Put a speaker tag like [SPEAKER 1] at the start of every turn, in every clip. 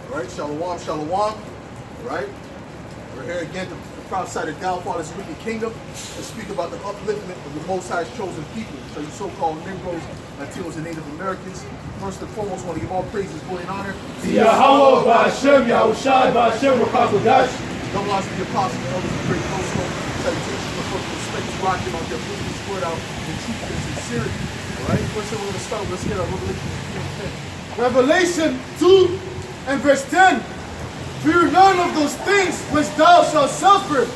[SPEAKER 1] All right, shalom, shalom. All right, we're here again to prophesy the downfall of this wicked kingdom and speak about the upliftment of the Most High's chosen people. So you so-called Negroes, Latinos, and Native Americans. First and foremost, I want to give all praises, glory, and honor
[SPEAKER 2] to Yahweh, Ba'ashem, Yahushai, Ba'ashem, Rakakodash.
[SPEAKER 1] Double honors to the apostles and elders of great household. Salutations of the respect is rocking on their beliefs, word out in truth and sincerity. All right, first thing we're going to start with, let's get our Revelation 2 and 10.
[SPEAKER 2] Revelation 2 and verse 10. Fear none of those things which thou shalt suffer.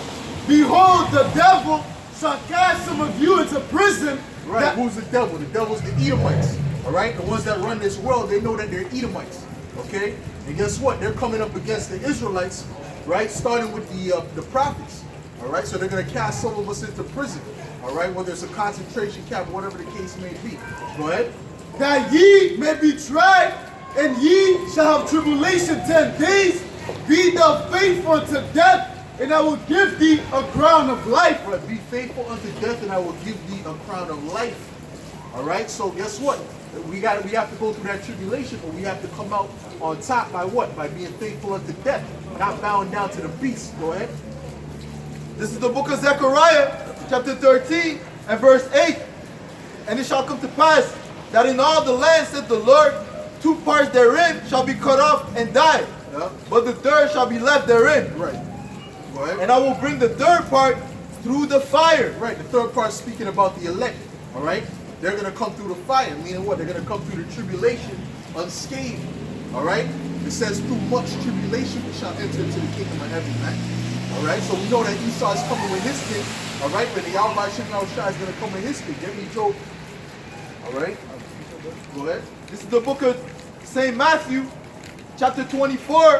[SPEAKER 2] Behold, the devil shall cast some of you into prison.
[SPEAKER 1] Right, who's the devil? The devil's the Edomites. All right, the ones that run this world, they know that they're Edomites. Okay, and guess what? They're coming up against the Israelites, right? Starting with the prophets. All right, so they're going to cast some of us into prison. All right, whether it's a concentration camp, whatever the case may be. Go ahead.
[SPEAKER 2] That ye may be tried, and ye shall have tribulation 10 days. Be thou faithful unto death, and I will give thee a crown of life.
[SPEAKER 1] Right, be faithful unto death, and I will give thee a crown of life. All right, so guess what? We have to go through that tribulation, but we have to come out on top by what? By being faithful unto death, not bowing down to the beast. Go ahead.
[SPEAKER 2] This is the book of Zechariah, chapter 13 and verse 8. And it shall come to pass that in all the land, said the Lord, 2 parts therein shall be cut off and die, but the third shall be left therein.
[SPEAKER 1] Right. Go ahead.
[SPEAKER 2] And I will bring the third part through the fire.
[SPEAKER 1] Right, the third part speaking about the elect. All right, they're going to come through the fire, meaning what? They're going to come through the tribulation unscathed. All right, it says through much tribulation we shall enter into the kingdom of heaven, man. All right, so we know that Esau is coming with his king. All right, but the Yahweh Shai is going to come with his king. Get me, Job. All right, go ahead.
[SPEAKER 2] This is the book of St. Matthew, chapter 24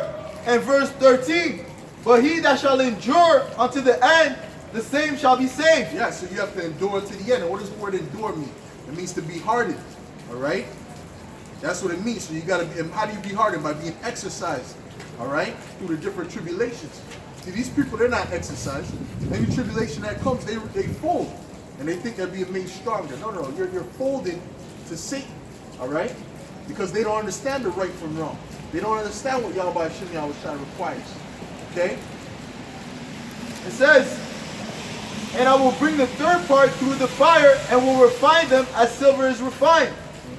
[SPEAKER 2] and verse 13. But he that shall endure unto the end, the same shall be saved.
[SPEAKER 1] Yeah, so you have to endure to the end. And what does the word endure mean? It means to be hardened. All right, that's what it means. So you got to. How do you be hardened? By being exercised. All right, through the different tribulations. See, these people, they're not exercised. Any tribulation that comes, they fold. And they think they're being made stronger. No, you're folding to Satan. All right? Because they don't understand the right from wrong. They don't understand what Yahweh Shai requires. Okay?
[SPEAKER 2] It says, and I will bring the third part through the fire, and will refine them as silver is refined,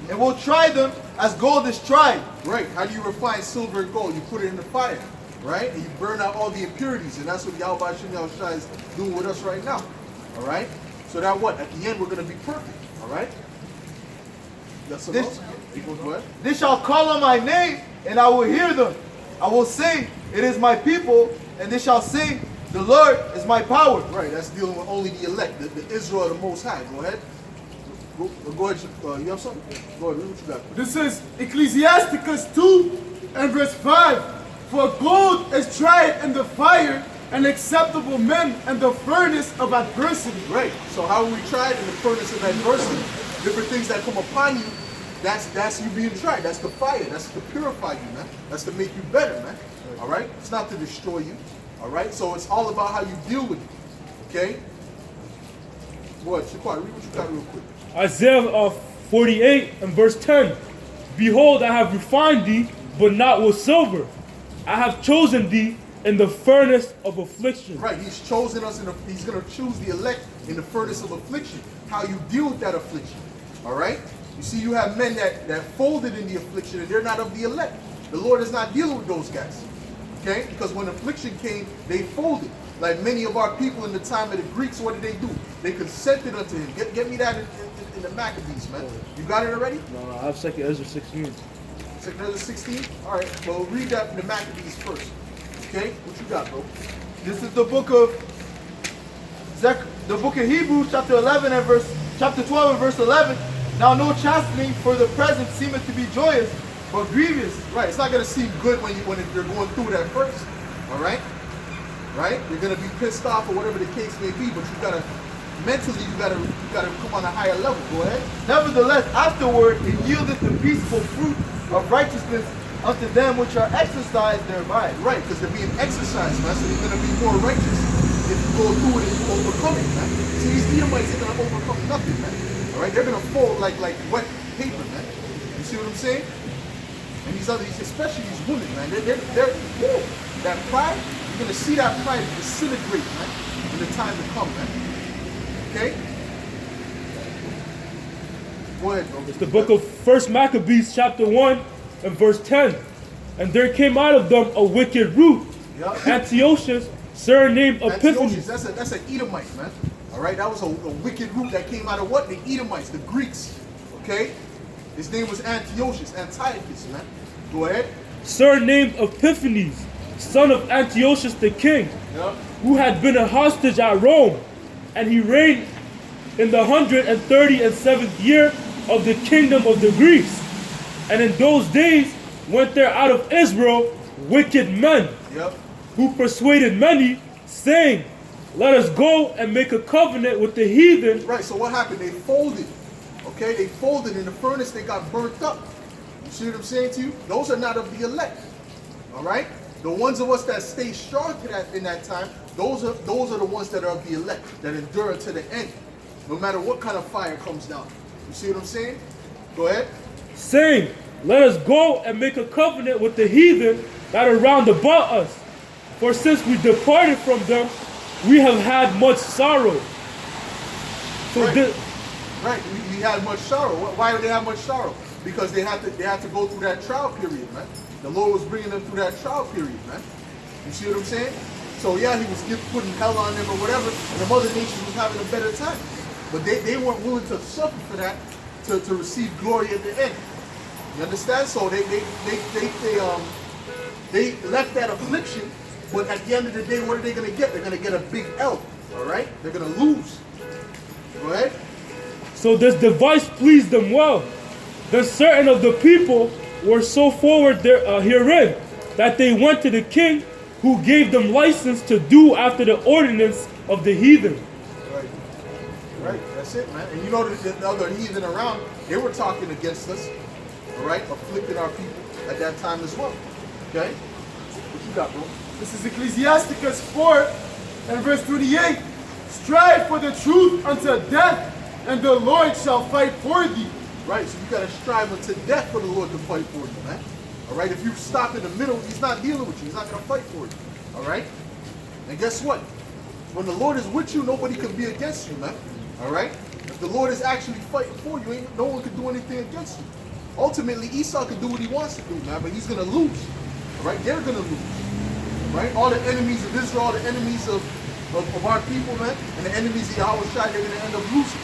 [SPEAKER 2] and will try them as gold is tried.
[SPEAKER 1] Right. How do you refine silver and gold? You put it in the fire. Right? And you burn out all the impurities. And that's what Yahweh Shai is doing with us right now. All right? So that what? At the end, we're going to be perfect. All right? That's
[SPEAKER 2] They shall call on my name, and I will hear them. I will say, it is my people, and they shall say, the Lord is my power.
[SPEAKER 1] Right, that's dealing with only the elect, the Israel of the Most High. Go ahead. Go ahead. You have something? Go ahead. Read what you got.
[SPEAKER 2] This is Ecclesiasticus 2 and verse 5. For gold is tried in the fire, and acceptable men in the furnace of adversity.
[SPEAKER 1] Right. So how are we tried in the furnace of adversity? Different things that come upon you, that's you being tried. That's the fire. That's to purify you, man. That's to make you better, man. All right? It's not to destroy you. All right? So it's all about how you deal with it. Okay? Boy, Shaquan, read what you got real quick.
[SPEAKER 3] Isaiah 48 and verse 10. Behold, I have refined thee, but not with silver. I have chosen thee in the furnace of affliction.
[SPEAKER 1] Right, he's chosen us, he's going to choose the elect in the furnace of affliction. How you deal with that affliction. All right? You see, you have men that folded in the affliction, and they're not of the elect. The Lord is not dealing with those guys. Okay? Because when affliction came, they folded. Like many of our people in the time of the Greeks, what did they do? They consented unto him. Get me that in the Maccabees, man. You got it already?
[SPEAKER 3] No, I have 2 Ezra 16.
[SPEAKER 1] 2 Ezra 16? All right, well, read that in the Maccabees first. Okay? What you got, bro?
[SPEAKER 2] This is the book of Hebrews, chapter 12 and verse 11. Now no chastening for the present seemeth to be joyous, but grievous.
[SPEAKER 1] Right, it's not going to seem good when you're going through it at first. All right? Right? You're going to be pissed off or whatever the case may be, but you got to, mentally, you got to come on a higher level. Go ahead.
[SPEAKER 2] Nevertheless, afterward, it yieldeth the peaceful fruit of righteousness unto them which are exercised thereby.
[SPEAKER 1] Right, because they're being exercised, man, so they're going to be more righteous if you go through it and you overcome it, man. See, these Edomites are going to overcome nothing, man. All right, they're going to fold like wet paper, man. You see what I'm saying? And these others, especially these women, man, they're woo, that pride, you're going to see that pride disintegrate, man, in the time to come, man. Okay? Go ahead, bro.
[SPEAKER 3] It's the book of 1 Maccabees chapter 1 and verse 10. And there came out of them a wicked root,
[SPEAKER 1] Yep.
[SPEAKER 3] Antiochus, surnamed Epiphanes.
[SPEAKER 1] Antiochus, that's an Edomite, man. All right, that was a wicked root that came out of what? The Edomites, the Greeks. Okay? His name was Antiochus, Antiochus, man. Go ahead.
[SPEAKER 3] Surnamed Epiphanes, son of Antiochus the king,
[SPEAKER 1] Yep.
[SPEAKER 3] who had been a hostage at Rome, and he reigned in the 137th year of the kingdom of the Greeks. And in those days went there out of Israel wicked men,
[SPEAKER 1] Yep.
[SPEAKER 3] who persuaded many, saying, let us go and make a covenant with the heathen.
[SPEAKER 1] Right, so what happened? They folded. Okay, they folded in the furnace, they got burnt up. You see what I'm saying to you? Those are not of the elect. All right? The ones of us that stay strong to that in that time, those are the ones that are of the elect, that endure to the end. No matter what kind of fire comes down. You see what I'm saying? Go ahead.
[SPEAKER 3] Saying, let us go and make a covenant with the heathen that are round about us. For since we departed from them, we have had much sorrow. So
[SPEAKER 1] Right. Right, we had much sorrow. Why did they have much sorrow? Because they had to go through that trial period, man. The Lord was bringing them through that trial period, man. You see what I'm saying? So yeah, he was putting hell on them or whatever, and the other nations was having a better time. But they weren't willing to suffer for that to receive glory at the end. You understand? So they left that affliction, but at the end of the day, what are they going to get? They're going to get a big L. All right? They're going to lose. Go ahead.
[SPEAKER 3] So this device pleased them well. Then certain of the people were so forward herein that they went to the king, who gave them license to do after the ordinance of the heathen.
[SPEAKER 1] Right. Right. That's it, man. And you know the other heathen around, they were talking against us. All right? Afflicting our people at that time as well. Okay? What you got, bro?
[SPEAKER 2] This is Ecclesiasticus 4 and verse 28. Strive for the truth unto death, and the Lord shall fight for thee.
[SPEAKER 1] Right, so you got to strive unto death for the Lord to fight for you, man. All right, if you stop in the middle, he's not dealing with you. He's not going to fight for you. All right? And guess what? When the Lord is with you, nobody can be against you, man. All right? If the Lord is actually fighting for you, no one can do anything against you. Ultimately, Esau can do what he wants to do, man, but he's going to lose. All right? They're going to lose. Right? All the enemies of Israel, all the enemies of our people, man, and the enemies of Yahweh Shai, they're going to end up losing.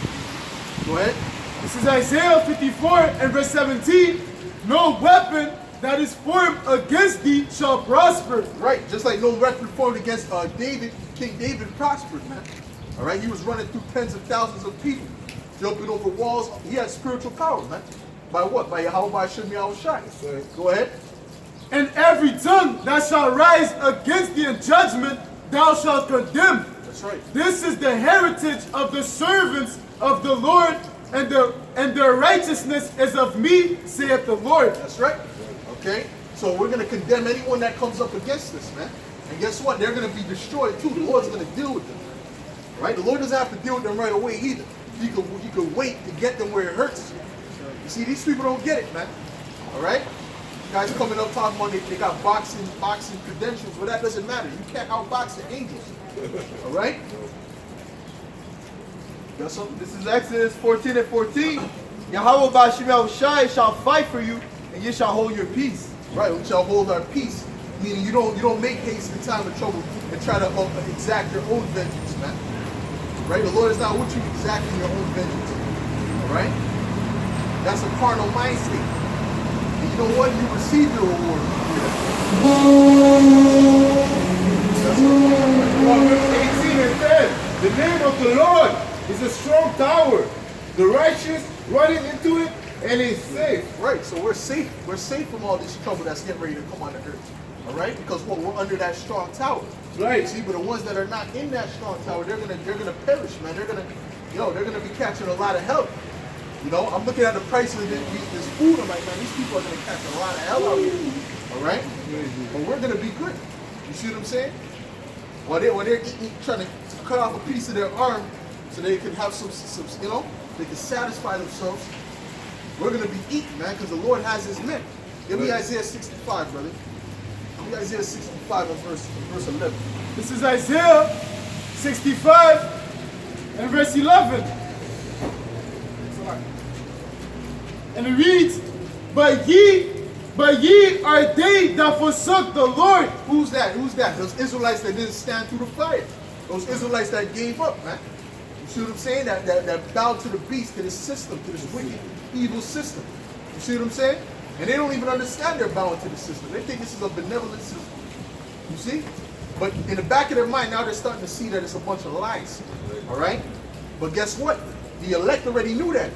[SPEAKER 1] Go ahead.
[SPEAKER 2] This is Isaiah 54 and verse 17. No weapon that is formed against thee shall prosper.
[SPEAKER 1] Right, just like no weapon formed against David, King David prospered, man. All right, he was running through tens of thousands of people, jumping over walls. He had spiritual power, man. By what? By Yahweh, by Shem Yahweh Shai. Go ahead.
[SPEAKER 2] And every tongue that shall rise against thee in judgment, thou shalt condemn.
[SPEAKER 1] That's right.
[SPEAKER 2] This is the heritage of the servants of the Lord, and their righteousness is of me, saith the Lord.
[SPEAKER 1] That's right. Okay? So we're going to condemn anyone that comes up against us, man. And guess what? They're going to be destroyed too. The Lord's going to deal with them. Right? The Lord doesn't have to deal with them right away either. He could wait to get them where it hurts. You see, these people don't get it, man. All right? Guys coming up talking about they got boxing credentials, but that doesn't matter. You can't outbox the angels. All right? Got something?
[SPEAKER 2] This is Exodus 14 and 14. Yahweh Ba'Shem Yahushai shall fight for you, and you shall hold your peace.
[SPEAKER 1] Right, we shall hold our peace. Meaning you don't make haste in time of trouble and try to exact your own vengeance, man. Right? The Lord is not with you exacting your own vengeance. All right? That's a carnal mind state. And you know what? You receive your reward.
[SPEAKER 2] Proverbs 18 and 10. The name of the Lord is a strong tower. The righteous running into it and is safe.
[SPEAKER 1] Right, so we're safe. We're safe from all this trouble that's getting ready to come on the earth. All right? Because we're under that strong tower.
[SPEAKER 2] Right.
[SPEAKER 1] See, but the ones that are not in that strong tower, they're gonna perish, man. They're gonna be catching a lot of hell. You know, I'm looking at the price of this food. I'm like, man, these people are gonna catch a lot of hell out here. All right? But we're gonna be good. You see what I'm saying? While they're eating, trying to cut off a piece of their arm so they can have some you know, they can satisfy themselves. We're gonna be eating, man, because the Lord has his men. Give me Isaiah 65, brother. Give me Isaiah 65 and verse 11.
[SPEAKER 4] This is Isaiah 65 and verse 11. And it reads, But ye are they that forsook the Lord.
[SPEAKER 1] Who's that? Who's that? Those Israelites that didn't stand through the fire. Those Israelites that gave up, man. You see what I'm saying? That bowed to the beast, to this system, to this wicked, evil system. You see what I'm saying? And they don't even understand they're bowing to the system. They think this is a benevolent system. You see? But in the back of their mind, now they're starting to see that it's a bunch of lies. All right? But guess what? The elect already knew that.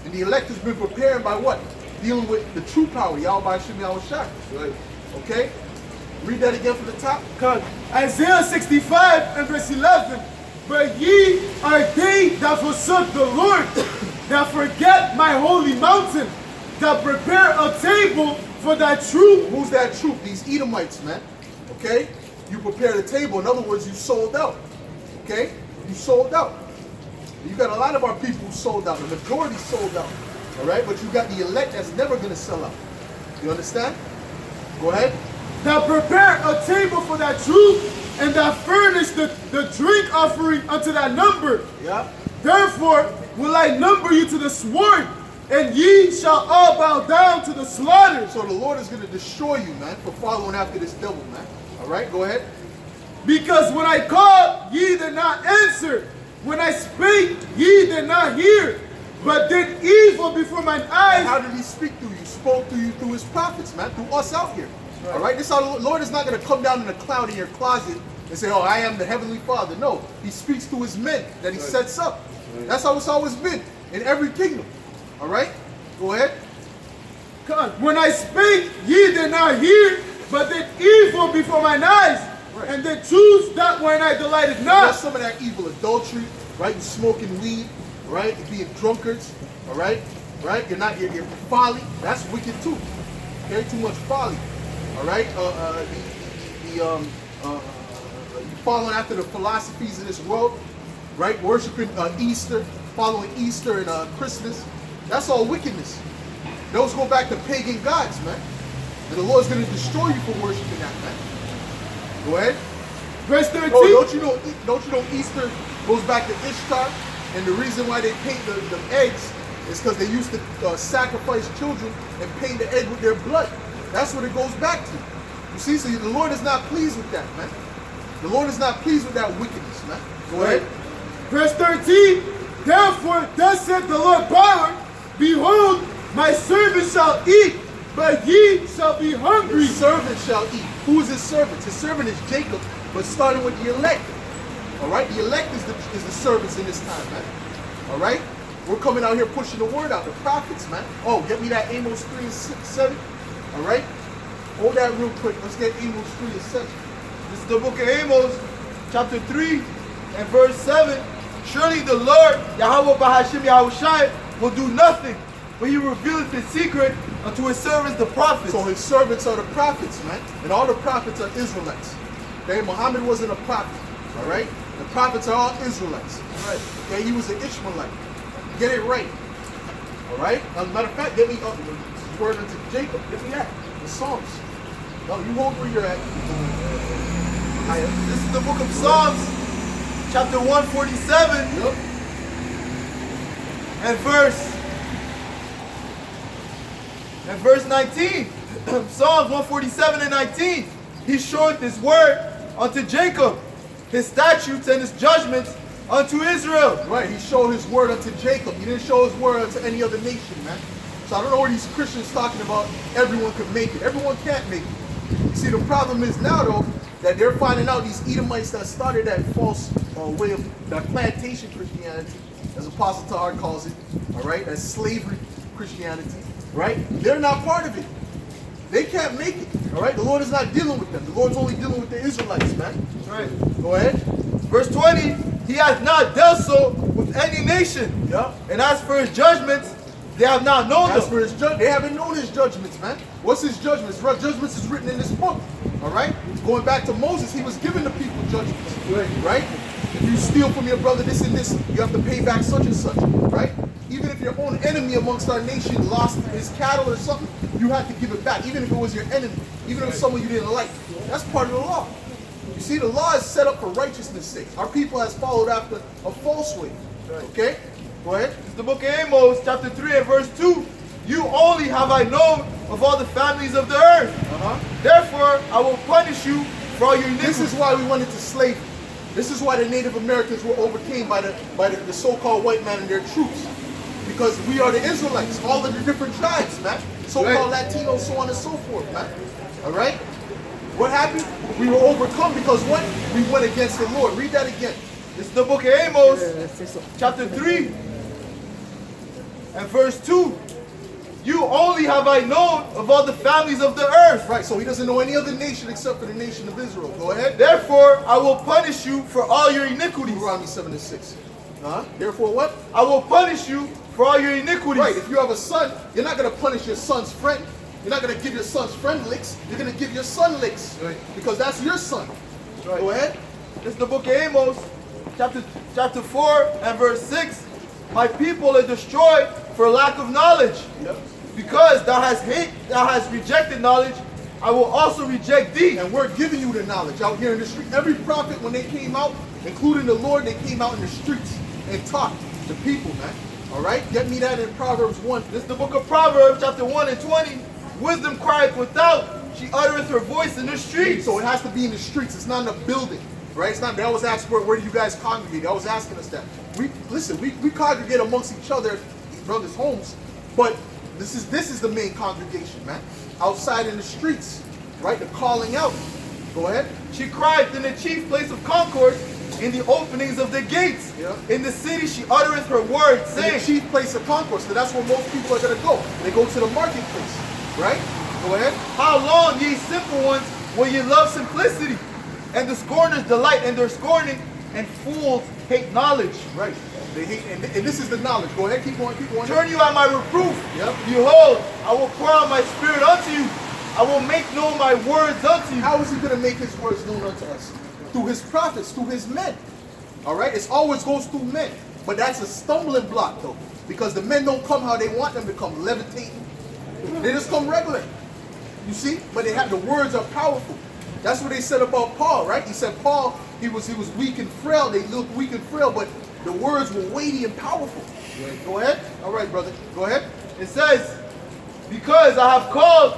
[SPEAKER 1] And the elect has been preparing by what? Dealing with the true power, Yahweh Shem Yahushua. Right. Okay? Read that again from the top.
[SPEAKER 4] Isaiah 65 and verse 11. But ye are they that forsook the Lord, that forget my holy mountain, that prepare a table for thy truth.
[SPEAKER 1] Who's that truth? These Edomites, man. Okay? You prepared a table. In other words, you sold out. Okay? You sold out. You got a lot of our people who sold out. The majority sold out. All right? But you got the elect that's never going to sell out. You understand? Go ahead.
[SPEAKER 4] That prepare a table for thy truth, and that furnish the drink offering unto thy number.
[SPEAKER 1] Yeah.
[SPEAKER 4] Therefore will I number you to the sword, and ye shall all bow down to the slaughter.
[SPEAKER 1] So the Lord is going to destroy you, man, for following after this devil, man. All right? Go ahead.
[SPEAKER 4] Because when I called, ye did not answer. When I spake, ye did not hear, but did evil before mine eyes.
[SPEAKER 1] And how did he speak through you? Spoke through you through his prophets, man, through us out here. Right. All right? This how the Lord is not going to come down in a cloud in your closet and say, oh, I am the Heavenly Father. No, he speaks through his men that he sets up. Right. That's how it's always been in every kingdom. All right? Go ahead.
[SPEAKER 4] When I spake, ye did not hear, but did evil before mine eyes. Right. And then choose that wherein I delighted not.
[SPEAKER 1] There's some of that evil, adultery, right? You smoking weed, right? You being drunkards, all right? Right? You're folly. That's wicked too. Okay, too much folly, all right? You following after the philosophies of this world, right? Worshiping Easter, following Easter and Christmas. That's all wickedness. Those go back to pagan gods, man. And the Lord's going to destroy you for worshiping that, man. Go ahead.
[SPEAKER 4] Verse 13.
[SPEAKER 1] Oh, don't you know Easter goes back to Ishtar? And the reason why they paint the eggs is because they used to sacrifice children and paint the egg with their blood. That's what it goes back to. You see, so the Lord is not pleased with that, man. The Lord is not pleased with that wickedness, man. Go ahead.
[SPEAKER 4] Verse 13. Therefore, thus saith the Lord power, behold, my servant shall eat, but ye shall be hungry.
[SPEAKER 1] His servant shall eat. Who is his servant? His servant is Jacob, but starting with the elect. All right? The elect is the servants in this time, man. All right? We're coming out here pushing the word out, the prophets, man. Oh, get me that Amos 3 and 7. All right? Hold that real quick. Let's get Amos 3 and 7.
[SPEAKER 2] This is the book of Amos, chapter 3 and verse 7. Surely the Lord, Yahweh Bahashim Yahushai, will do nothing, but he revealeth his secret unto his servants, the prophets.
[SPEAKER 1] So his servants are the prophets, man. And all the prophets are Israelites. Okay? Muhammad wasn't a prophet. All right? The prophets are all Israelites. All right? Okay? He was an Ishmaelite. Get it right. All right? As a matter of fact, get me up. Word unto Jacob. Get me that. The Psalms. No, you hold where you're at.
[SPEAKER 2] This is the book of Psalms, chapter 147.
[SPEAKER 1] Yep.
[SPEAKER 2] And verse 19. Psalms 147 and 19. He showeth his word unto Jacob, his statutes and his judgments unto Israel.
[SPEAKER 1] Right, he showed his word unto Jacob. He didn't show his word unto any other nation, man. So I don't know what these Christians talking about. Everyone could make it. Everyone can't make it. You see, the problem is now, though, that they're finding out these Edomites that started that false way of that plantation Christianity, as Apostle Tahar calls it, all right, as slavery Christianity, right? They're not part of it. They can't make it, all right? The Lord is not dealing with them. The Lord's only dealing with the Israelites, man.
[SPEAKER 2] That's right.
[SPEAKER 1] Go ahead.
[SPEAKER 2] Verse 20, he hath not dealt so with any nation.
[SPEAKER 1] Yeah.
[SPEAKER 2] And as for his judgments, they have not known
[SPEAKER 1] As
[SPEAKER 2] them.
[SPEAKER 1] for his they haven't known his judgments, man. What's his judgments? Judgments is written in this book, all right? Going back to Moses, he was giving the people judgments, right? If you steal from your brother this and this, you have to pay back such and such, right? Even if your own enemy amongst our nation lost his cattle or something, you had to give it back, even if it was your enemy, even if it was someone you didn't like. That's part of the law. You see, the law is set up for righteousness' sake. Our people has followed after a false way. Okay? Go ahead.
[SPEAKER 2] It's the book of Amos, chapter 3 and verse 2. You only have I known of all the families of the earth. Therefore, I will punish you for all your iniquities.
[SPEAKER 1] This is why we went into slavery. This is why the Native Americans were overcame by the so-called white man and their troops. Because we are the Israelites, all of the different tribes, man. So-called Latinos, so on and so forth, man. All right? What happened? We were overcome because what? We went against the Lord. Read that again.
[SPEAKER 2] This is the book of Amos, chapter 3 and verse 2. You only have I known of all the families of the earth.
[SPEAKER 1] Right, so he doesn't know any other nation except for the nation of Israel. Go ahead.
[SPEAKER 2] Therefore, I will punish you for all your iniquities.
[SPEAKER 1] Deuteronomy 7 and 6. Therefore what?
[SPEAKER 2] I will punish you for all your iniquities.
[SPEAKER 1] Right, if you have a son, you're not going to punish your son's friend. You're not going to give your son's friend licks. You're going to give your son licks.
[SPEAKER 2] Right.
[SPEAKER 1] Because that's your son.
[SPEAKER 2] Right.
[SPEAKER 1] Go ahead.
[SPEAKER 2] This is the book of Amos, chapter 4 and verse 6. My people are destroyed for lack of knowledge.
[SPEAKER 1] Yep.
[SPEAKER 2] Because thou hast rejected knowledge, I will also reject thee.
[SPEAKER 1] And we're giving you the knowledge out here in the street. Every prophet, when they came out, including the Lord, they came out in the streets and taught the people, man. All right? Get me that in Proverbs 1.
[SPEAKER 2] This is the book of Proverbs, chapter 1 and 20. Wisdom crieth without, she uttereth her voice in the streets.
[SPEAKER 1] So it has to be in the streets. It's not in a building, right? It's not. They always ask, where do you guys congregate? They always asking us that. We congregate amongst each other, brothers' homes, but this is the main congregation, man. Outside in the streets, right? The calling out. Go ahead.
[SPEAKER 2] She crieth in the chief place of concourse, in the openings of the gates.
[SPEAKER 1] Yeah.
[SPEAKER 2] In the city she uttereth her words,
[SPEAKER 1] In
[SPEAKER 2] saying.
[SPEAKER 1] the chief place of concourse. So that's where most people are going to go. They go to the marketplace, right? Go ahead.
[SPEAKER 2] How long, ye simple ones, will ye love simplicity? And the scorners delight in their scorning, and fools hate knowledge.
[SPEAKER 1] Right. They hate, and this is the knowledge. Go ahead, keep going, keep going.
[SPEAKER 2] Turn you at my reproof.
[SPEAKER 1] Yep.
[SPEAKER 2] Behold, I will pour out my spirit unto you. I will make known my words unto you.
[SPEAKER 1] How is he going to make his words known unto us? Through his prophets, through his men. All right? It always goes through men. But that's a stumbling block, though. Because the men don't come how they want them to come, levitating. They just come regular. You see? But they have the words are powerful. That's what they said about Paul, right? He said Paul, he was weak and frail. They looked weak and frail, but the words were weighty and powerful. Right. Go ahead. All right, brother. Go ahead.
[SPEAKER 2] It says, because I have called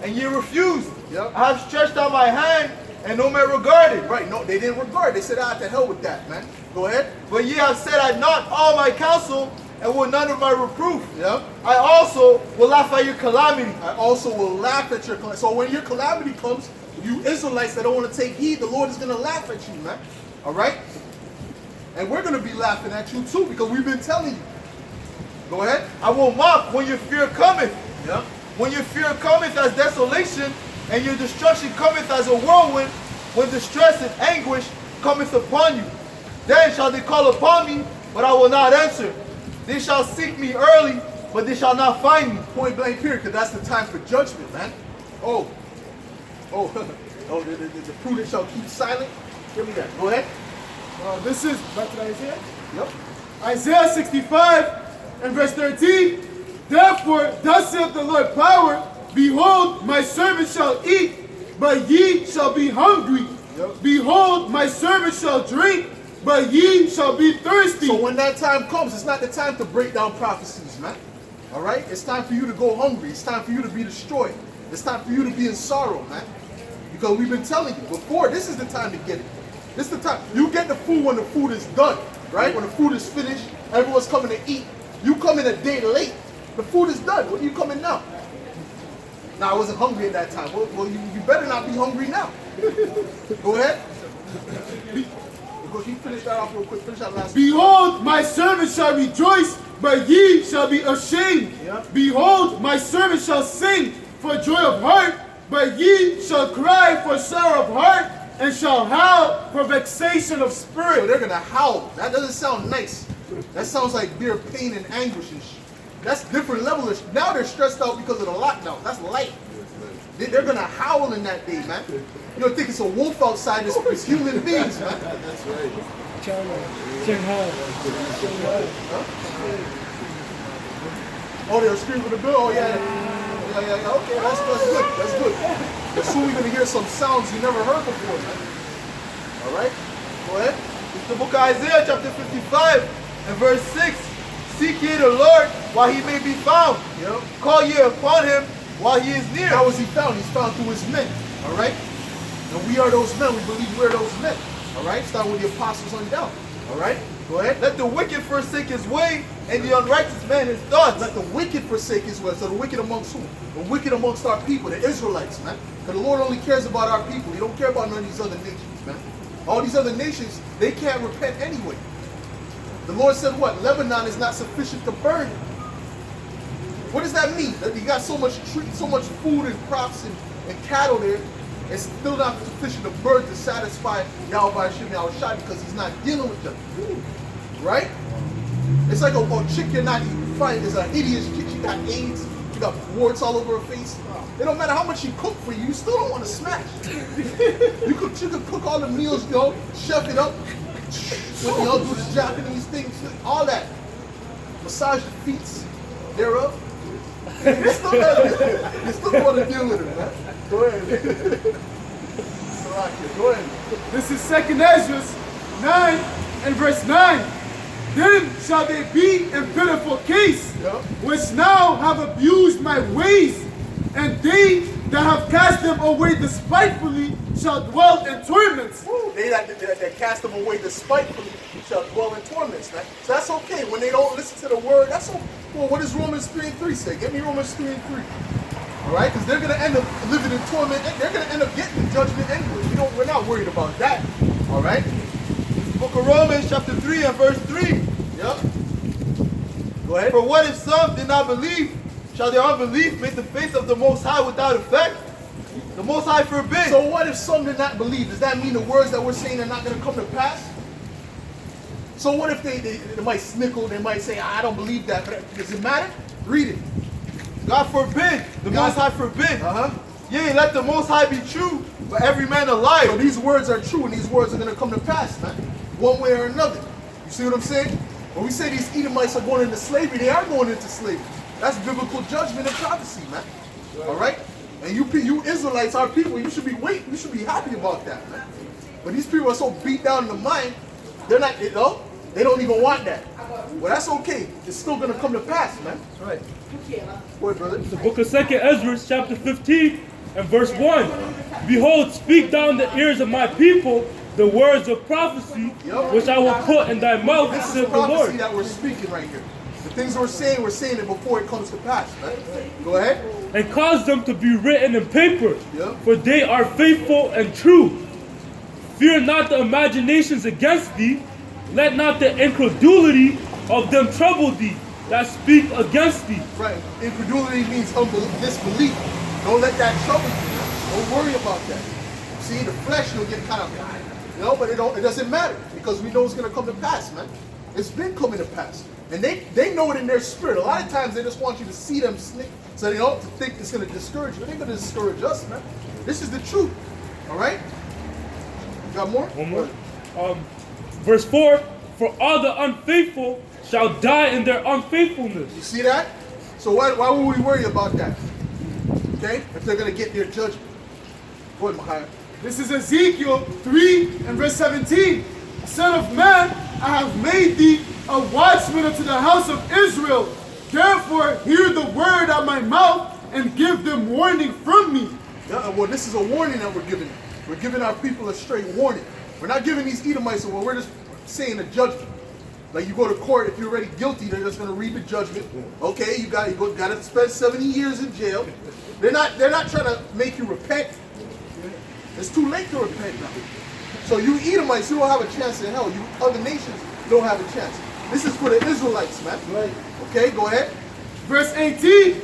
[SPEAKER 2] and ye refused.
[SPEAKER 1] Yep.
[SPEAKER 2] I have stretched out my hand and no man regarded.
[SPEAKER 1] Right. No, they didn't regard. They said, to hell with that, man. Go ahead.
[SPEAKER 2] But ye have said I not all my counsel and will none of my reproof.
[SPEAKER 1] Yep.
[SPEAKER 2] I also will laugh at your calamity.
[SPEAKER 1] I also will laugh at your calamity. So when your calamity comes, you Israelites that don't want to take heed, the Lord is going to laugh at you, man. All right? And we're going to be laughing at you too because we've been telling you. Go ahead.
[SPEAKER 2] I will mock when your fear cometh.
[SPEAKER 1] Yep.
[SPEAKER 2] When your fear cometh as desolation, and your destruction cometh as a whirlwind, when distress and anguish cometh upon you. Then shall they call upon me, but I will not answer. They shall seek me early, but they shall not find me.
[SPEAKER 1] Point blank period, because that's the time for judgment, man. Oh, the prudent shall keep silent. Give me that. Go ahead.
[SPEAKER 4] This is back to Isaiah.
[SPEAKER 1] Yep.
[SPEAKER 4] Isaiah 65 and verse 13. Therefore, thus saith the Lord power, behold, my servant shall eat, but ye shall be hungry.
[SPEAKER 1] Yep.
[SPEAKER 4] Behold, my servant shall drink, but ye shall be thirsty.
[SPEAKER 1] So when that time comes, it's not the time to break down prophecies, man. All right? It's time for you to go hungry. It's time for you to be destroyed. It's time for you to be in sorrow, man. Because we've been telling you before, this is the time to get it. This is the time. You get the food when the food is done, right? When the food is finished, everyone's coming to eat. You come in a day late. The food is done. What are you coming now? Now, I wasn't hungry at that time. Well, you better not be hungry now. Go ahead. He finished that off real quick. Finish that last.
[SPEAKER 4] Behold, my servant shall rejoice, but ye shall be ashamed.
[SPEAKER 1] Yeah.
[SPEAKER 4] Behold, my servant shall sing for joy of heart, but ye shall cry for sorrow of heart, and shall howl for vexation of spirit.
[SPEAKER 1] So they're going to howl. That doesn't sound nice. That sounds like their pain and anguish and shit. That's different level. Now they're stressed out because of the lockdown. That's light. They're going to howl in that day, man. You don't think it's a wolf outside. It's human beings, man. That's right. Oh, they'll scream for the bill? Oh, yeah. Okay, that's good. That's good. But soon we're going to hear some sounds you never heard before, man. All right? Go ahead.
[SPEAKER 2] It's the book of Isaiah, chapter 55, and verse 6. Seek ye the Lord while he may be found.
[SPEAKER 1] Yep.
[SPEAKER 2] Call ye upon him while he is near.
[SPEAKER 1] How was he found? He's found through his men. All right? And we are those men. We believe we're those men. All right? Starting with the apostles on down. All right? Go ahead.
[SPEAKER 2] Let the wicked forsake his way, and the unrighteous man his thoughts.
[SPEAKER 1] Let the wicked forsake his way. So the wicked amongst who? The wicked amongst our people, the Israelites, man. Because the Lord only cares about our people. He don't care about none of these other nations, man. All these other nations, they can't repent anyway. The Lord said what? Lebanon is not sufficient to burn. What does that mean? That you got so much food and crops and cattle there, it's still not sufficient to burn to satisfy Yahweh Hashem Yahushua because he's not dealing with them. Right? It's like a chick you're not even fighting is an hideous chick. She got AIDS, she got warts all over her face. It don't matter how much she cook for you, you still don't want to smash. You could cook all the meals, you know, chef it up, do the Japanese things, all that. Massage the feet thereof. You still don't want to deal with it, man. Go ahead. Go ahead.
[SPEAKER 4] This is 2nd Ezra 9 and verse 9. Then shall they be in pitiful case, which now have abused my ways, and they that have cast them away despitefully shall dwell in torments.
[SPEAKER 1] They that cast them away despitefully shall dwell in torments, man. So that's okay. When they don't listen to the word, that's okay. Well, what does Romans 3 and 3 say? Give me Romans 3 and 3. All right? Because they're going to end up living in torment. They're going to end up getting judgment anyway. We're not worried about that. All right?
[SPEAKER 2] Book of Romans, chapter 3 and verse 3.
[SPEAKER 1] Yep. Go ahead.
[SPEAKER 2] For what if some did not believe? Shall their unbelief make the faith of the Most High without effect? The Most High forbid.
[SPEAKER 1] So what if some did not believe? Does that mean the words that we're saying are not going to come to pass? So what if they might snickle, they might say, I don't believe that. Does it matter? Read it.
[SPEAKER 2] God forbid. The Most High forbid. Yea, let the Most High be true, but every man a liar.
[SPEAKER 1] So these words are true, and these words are going to come to pass, man. One way or another. You see what I'm saying? When we say these Edomites are going into slavery, they are going into slavery. That's biblical judgment and prophecy, man. All right? And you Israelites, our people, you should be happy about that, man. But these people are so beat down in the mind, they're not, they don't even want that. Well, that's okay. It's still going to come to pass, man. All right. Go ahead, brother.
[SPEAKER 3] The book of 2nd Ezra, chapter 15, and verse 1. Behold, speak down the ears of my people the words of prophecy, which I will put in thy mouth,
[SPEAKER 1] This is
[SPEAKER 3] saith
[SPEAKER 1] the
[SPEAKER 3] the Lord.
[SPEAKER 1] prophecy that we're speaking right here. The things we're saying it before it comes to pass, man. Go ahead.
[SPEAKER 3] And cause them to be written in paper,
[SPEAKER 1] Yep.
[SPEAKER 3] for they are faithful and true. Fear not the imaginations against thee, let not the incredulity of them trouble thee that speak against thee.
[SPEAKER 1] Right. Incredulity means disbelief. Don't let that trouble you. Don't worry about that. See, the flesh, you'll get kind of, but it doesn't matter because we know it's going to come to pass, man. It's been coming to pass. And they know it in their spirit. A lot of times they just want you to see them snick so they don't think it's going to discourage you. It ain't going to discourage us, man. This is the truth. All right? You got more?
[SPEAKER 3] One more. Verse 4, for all the unfaithful shall die in their unfaithfulness.
[SPEAKER 1] You see that? So why would we worry about that? Okay? If they're going to get their judgment. Go ahead, Mahaya.
[SPEAKER 4] This is Ezekiel 3 and verse 17. Son of man, I have made thee a watchman unto the house of Israel. Therefore, hear the word of my mouth and give them warning from me.
[SPEAKER 1] Yeah, well, this is a warning that we're giving them. We're giving our people a straight warning. We're not giving these Edomites a warning. We're just saying a judgment. Like you go to court, if you're already guilty, they're just going to read the judgment. Okay, you got to spend 70 years in jail. They're not trying to make you repent. It's too late to repent now. So you Edomites, you don't have a chance in hell. You other nations don't have a chance. This is for the Israelites, man. Right. Okay, go ahead.
[SPEAKER 4] Verse 18.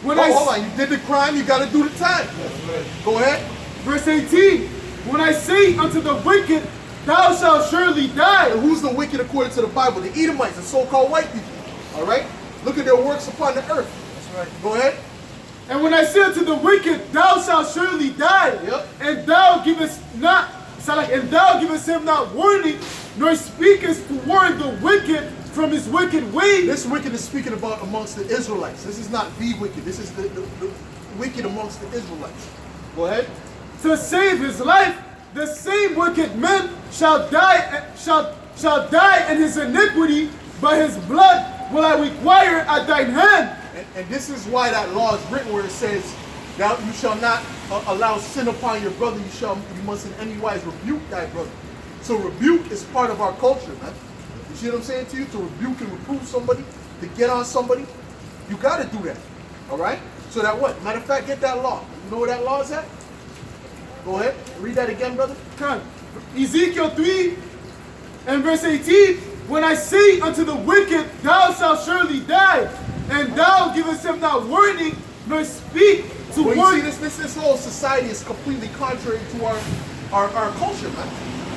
[SPEAKER 4] When
[SPEAKER 1] hold on, you did the crime, you got to do the time. Right. Go ahead.
[SPEAKER 4] Verse 18. When I say unto the wicked, thou shalt surely die.
[SPEAKER 1] And who's the wicked according to the Bible? The Edomites, the so-called white people. All right? Look at their works upon the earth. That's right. Go ahead.
[SPEAKER 4] And when I say unto the wicked, thou shalt surely die, and thou givest him not warning, nor speakest to warn the wicked from his wicked way.
[SPEAKER 1] This wicked is speaking about amongst the Israelites. This is not the wicked. This is the wicked amongst the Israelites. Go ahead.
[SPEAKER 4] To save his life, the same wicked man shall die in his iniquity, but his blood will I require at thine hand.
[SPEAKER 1] And this is why that law is written where it says, "Thou you shall not allow sin upon your brother. You must in any wise rebuke thy brother." So rebuke is part of our culture, man. You see what I'm saying to you? To rebuke and reprove somebody, to get on somebody, you got to do that. All right? So that what? Matter of fact, get that law. You know where that law is at? Go ahead. Read that again, brother.
[SPEAKER 4] Come. Ezekiel 3 and verse 18. When I say unto the wicked, thou shalt surely die, and thou givest him not warning, nor speak to
[SPEAKER 1] Well,
[SPEAKER 4] warn.
[SPEAKER 1] you see, this whole society is completely contrary to our culture, man.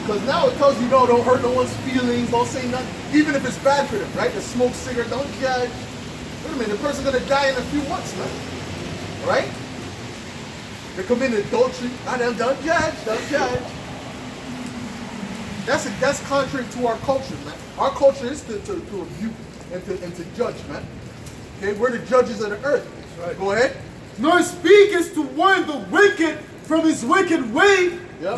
[SPEAKER 1] Because now it tells you, no, don't hurt no one's feelings, don't say nothing, even if it's bad for them, right? To smoke cigarette, don't judge. Wait a minute, the person's gonna die in a few months, man. Right? They commit adultery, don't judge, don't judge. That's contrary to our culture, man. Our culture is to rebuke and to judge, man. Okay, we're the judges of the earth. Right. Go ahead.
[SPEAKER 4] Nor speak is to warn the wicked from his wicked way,
[SPEAKER 1] Yep.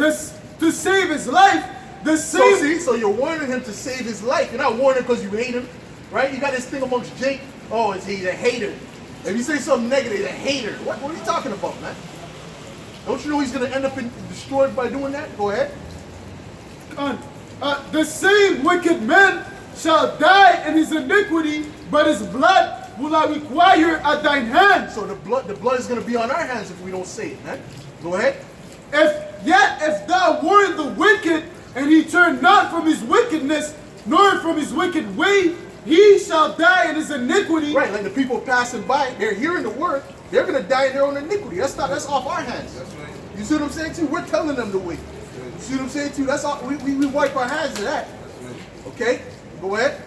[SPEAKER 4] to save his life. The same.
[SPEAKER 1] So you're warning him to save his life. You're not warning because you hate him, right? You got this thing amongst Jake. Oh, he's a hater. If you say something negative, he's a hater. What are you talking about, man? Don't you know he's going to end up destroyed by doing that? Go ahead.
[SPEAKER 4] The same wicked man shall die in his iniquity, but his blood will I require at thine hand.
[SPEAKER 1] So the blood is going to be on our hands if we don't say it, man. Go ahead.
[SPEAKER 4] If thou warn the wicked, and he turn not from his wickedness, nor from his wicked way, he shall die in his iniquity.
[SPEAKER 1] Right, like the people passing by, they're hearing the word, they're going to die in their own iniquity. That's off our hands. That's right. You see what I'm saying to you? We're telling them the way. You see what I'm saying to you? That's all. We wipe our hands of that. Okay? Go ahead.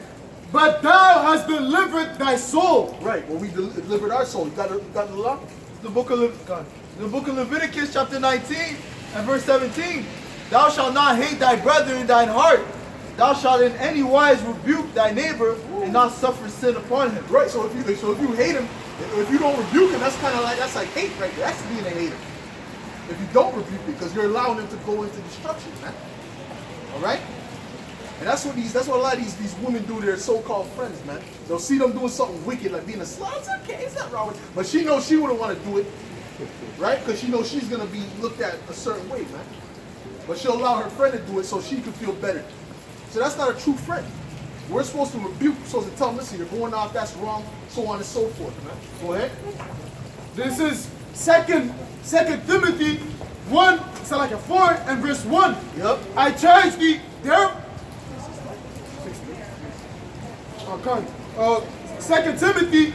[SPEAKER 4] But thou hast delivered thy soul.
[SPEAKER 1] Right. Well, we delivered our soul. You got the law?
[SPEAKER 2] The book of Leviticus chapter 19 and verse 17. Thou shalt not hate thy brother in thine heart. Thou shalt in any wise rebuke thy neighbor and not suffer sin upon him.
[SPEAKER 1] Right. So if you hate him, if you don't rebuke him, that's like hate right there. That's being a hater. If you don't rebuke it, because you're allowing him to go into destruction, man. All right. And that's what a lot of these women do to their so-called friends, man. They'll see them doing something wicked, like being a slut. It's okay, it's not wrong with it. But she knows she wouldn't want to do it, right? Because she knows she's gonna be looked at a certain way, man. But she'll allow her friend to do it so she can feel better. So that's not a true friend. We're supposed to rebuke, we're supposed to tell them, listen, you're going off, that's wrong, so on and so forth, man. Go ahead.
[SPEAKER 4] This is Second Timothy 1, it's like a 4 and verse 1.
[SPEAKER 1] Yep.
[SPEAKER 4] I charge thee there. 2 Timothy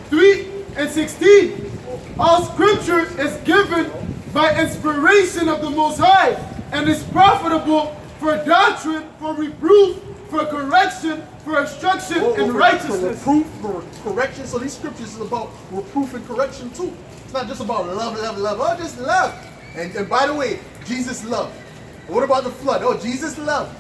[SPEAKER 4] 3 and 16. All scripture is given by inspiration of the Most High and is profitable for doctrine, for reproof, for correction, for instruction in righteousness.
[SPEAKER 1] For reproof, for correction. So these scriptures is about reproof and correction too. It's not just about love. Oh, just love. And by the way, Jesus loved. What about the flood? Oh, Jesus loved.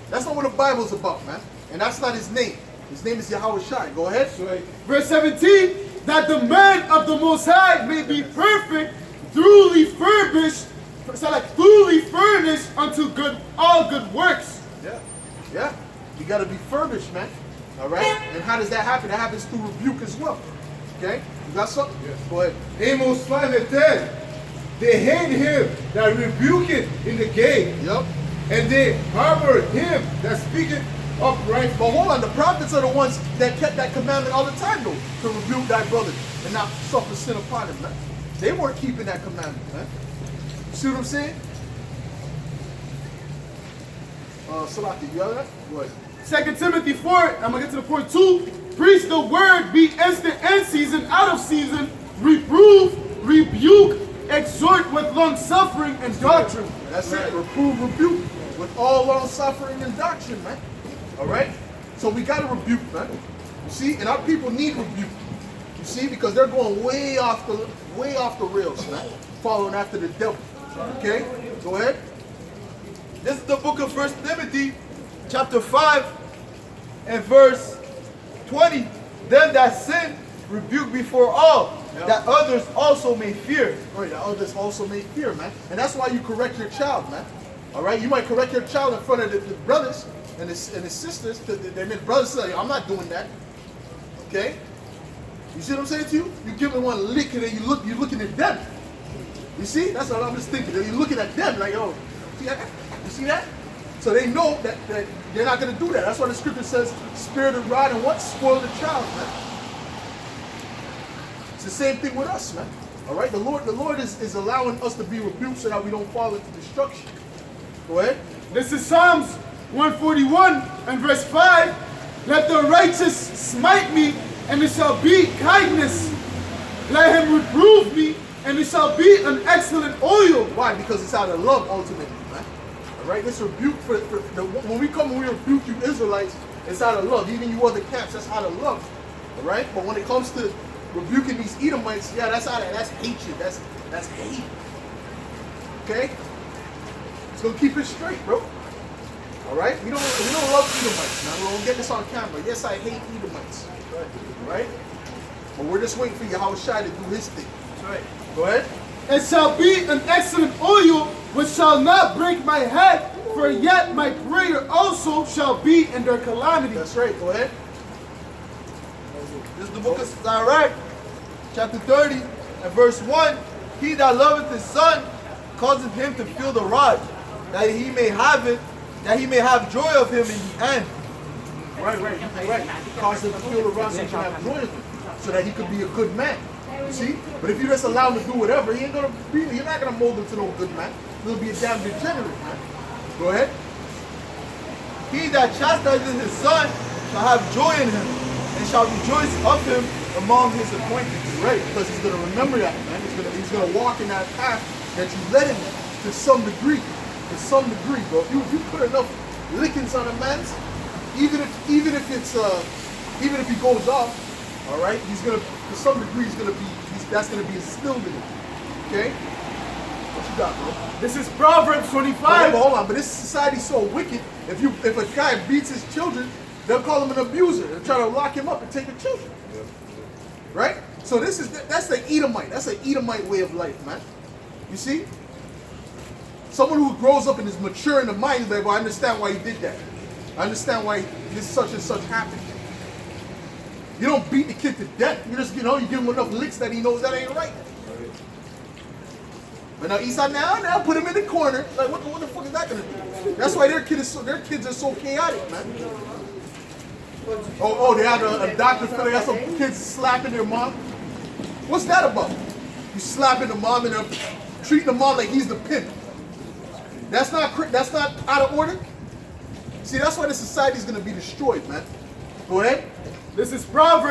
[SPEAKER 1] That's not what the Bible's about, man. And that's not his name. His name is Yahweh Shai. Go ahead.
[SPEAKER 4] Right. Verse 17, that the man of the Most High may be perfect, truly furnished unto all good works.
[SPEAKER 1] Yeah. You got to be furnished, man. All right? And how does that happen? That happens through rebuke as well. Okay? You got something? Yes. Go ahead.
[SPEAKER 5] Amos 5 and 10. They hate him that rebuketh in the gate.
[SPEAKER 1] Yep.
[SPEAKER 5] And they harbor him that speaketh upright.
[SPEAKER 1] But hold on, the prophets are the ones that kept that commandment all the time, though, to rebuke thy brother and not suffer sin upon him, man. They weren't keeping that commandment, man. You see what I'm saying? Salaki, you got that? Go ahead.
[SPEAKER 4] 2 Timothy 4, I'm going to get to the point 2. Preach the word, be instant and season, out of season, reprove, rebuke, exhort with long suffering and doctrine.
[SPEAKER 1] That's it. Reprove, rebuke with all long suffering and doctrine, man. All right? So we got to rebuke, man. You see? And our people need rebuke. You see? Because they're going way off the rails, man. Following after the devil. Okay? Go ahead.
[SPEAKER 2] This is the book of 1 Timothy, chapter 5 and verse 20, them that sin rebuke before all, that others also may fear.
[SPEAKER 1] Right, that others also may fear, man. And that's why you correct your child, man. All right, you might correct your child in front of the brothers and his sisters, and the brothers say, I'm not doing that. Okay? You see what I'm saying to you? You give them one lick and then you're looking at them. You see? That's what I'm just thinking. You're looking at them like, oh, see that? You see that? So they know that they're not going to do that. That's why the scripture says, spirit of rod and what? Spoil the child, man. It's the same thing with us, man. All right? The Lord is allowing us to be rebuked so that we don't fall into destruction. Go ahead.
[SPEAKER 4] This is Psalms 141 and verse 5. Let the righteous smite me, and it shall be kindness. Let him reprove me, and it shall be an excellent oil.
[SPEAKER 1] Why? Because it's out of love, ultimately, man. All right? This rebuke when we come and we rebuke you Israelites, it's out of love. Even you other camps, that's out of love. All right? But when it comes to rebuking these Edomites, yeah, that's hatred. That's hate. Okay? It's gonna keep it straight, bro. All right? We don't love Edomites, man. We don't get this on camera. Yes, I hate Edomites. Right? But we're just waiting for Yahushua to do his thing. That's right. Go ahead.
[SPEAKER 4] It shall be an excellent oil, which shall not break my head, for yet my prayer also shall be in their calamity.
[SPEAKER 1] That's right. Go ahead.
[SPEAKER 2] This is the book of Sirach, chapter 30, and verse 1. He that loveth his son causeth him to feel the rod, that he may have it, that he may have joy of him in the end.
[SPEAKER 1] Right. Cause him to feel the rod so he can have joy of him, so that he could be a good man. You see? But if you just allow him to do whatever, you're not gonna mold him to no good man. He'll be a damn degenerate, man. Go ahead.
[SPEAKER 2] He that chastises his son shall have joy in him, and shall rejoice of him among his acquaintances.
[SPEAKER 1] Right, because he's gonna remember that, man. He's gonna walk in that path that you led him to some degree. To some degree, bro. If you put enough lickings on a man's, even if he goes off, all right, he's gonna, to some degree, that's gonna be instilled in him. Okay? What you got, bro?
[SPEAKER 4] This is Proverbs 25.
[SPEAKER 1] Hold on, but this society's so wicked. If a guy beats his children, they'll call him an abuser. They'll try to lock him up and take the children. Right? So that's the Edomite. That's an Edomite way of life, man. You see? Someone who grows up and is mature in the mind is like, well, I understand why he did that. I understand why this such and such happened. You don't beat the kid to death. You just, you give him enough licks that he knows that ain't right. But now Esau now put him in the corner. Like, what the fuck is that gonna do? That's why their kids are so chaotic, man. Oh, they had a doctor feel they got some kids slapping their mom. What's that about? You slapping the mom and they're treating the mom like he's the pimp. That's not out of order. See, that's why the society is gonna be destroyed, man. Go ahead.
[SPEAKER 4] This is Proverbs